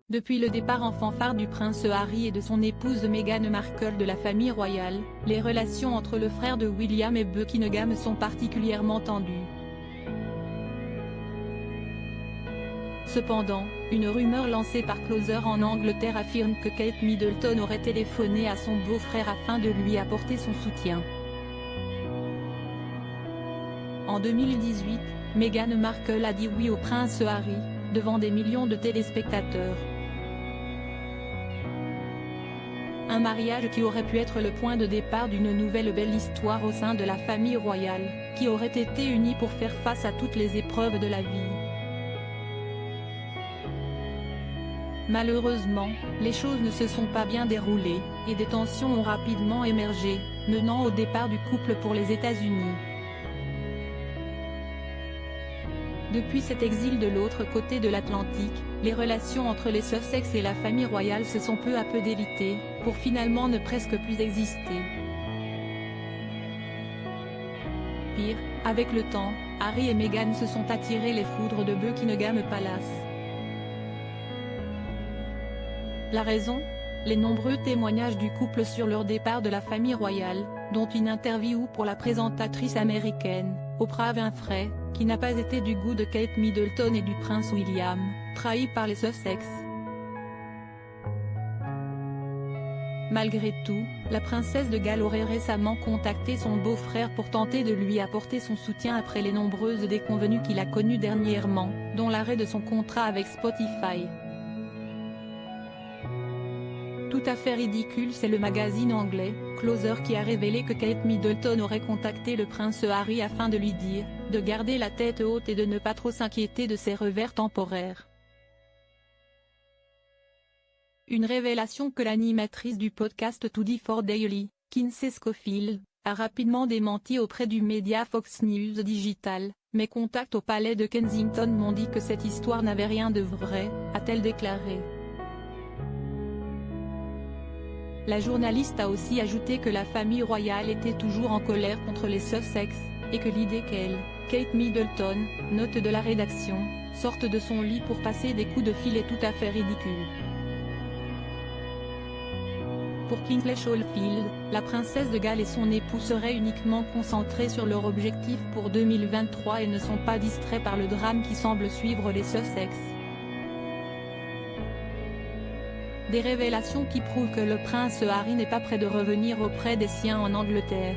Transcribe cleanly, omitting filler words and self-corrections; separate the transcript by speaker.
Speaker 1: Depuis le départ en fanfare du prince Harry et de son épouse Meghan Markle de la famille royale, les relations entre le frère de William et Buckingham sont particulièrement tendues. Cependant, une rumeur lancée par Closer en Angleterre affirme que Kate Middleton aurait téléphoné à son beau-frère afin de lui apporter son soutien. En 2018, Meghan Markle a dit oui au prince Harry, devant des millions de téléspectateurs. Un mariage qui aurait pu être le point de départ d'une nouvelle belle histoire au sein de la famille royale, qui aurait été unie pour faire face à toutes les épreuves de la vie. Malheureusement, les choses ne se sont pas bien déroulées, et des tensions ont rapidement émergé, menant au départ du couple pour les États-Unis. Depuis cet exil de l'autre côté de l'Atlantique, les relations entre les Sussex et la famille royale se sont peu à peu délitées, pour finalement ne presque plus exister. Pire, avec le temps, Harry et Meghan se sont attirés les foudres de Buckingham Palace. La raison ? Les nombreux témoignages du couple sur leur départ de la famille royale, dont une interview pour la présentatrice américaine, Oprah Winfrey, qui n'a pas été du goût de Kate Middleton et du prince William, trahi par les Sussex. Malgré tout, la princesse de Galles aurait récemment contacté son beau-frère pour tenter de lui apporter son soutien après les nombreuses déconvenues qu'il a connues dernièrement, dont l'arrêt de son contrat avec Spotify. Tout à fait ridicule, c'est le magazine anglais, Closer, qui a révélé que Kate Middleton aurait contacté le prince Harry afin de lui dire de garder la tête haute et de ne pas trop s'inquiéter de ses revers temporaires. Une révélation que l'animatrice du podcast 24 Daily, Kinsey Schofield, a rapidement démenti auprès du média Fox News Digital. Mes contacts au palais de Kensington m'ont dit que cette histoire n'avait rien de vrai, a-t-elle déclaré. La journaliste a aussi ajouté que la famille royale était toujours en colère contre les Sussex, et que l'idée qu'elle, Kate Middleton, note de la rédaction, sorte de son lit pour passer des coups de fil est tout à fait ridicule. Pour Kingsley Schofield, la princesse de Galles et son époux seraient uniquement concentrés sur leur objectif pour 2023 et ne sont pas distraits par le drame qui semble suivre les Sussex. Des révélations qui prouvent que le prince Harry n'est pas prêt de revenir auprès des siens en Angleterre.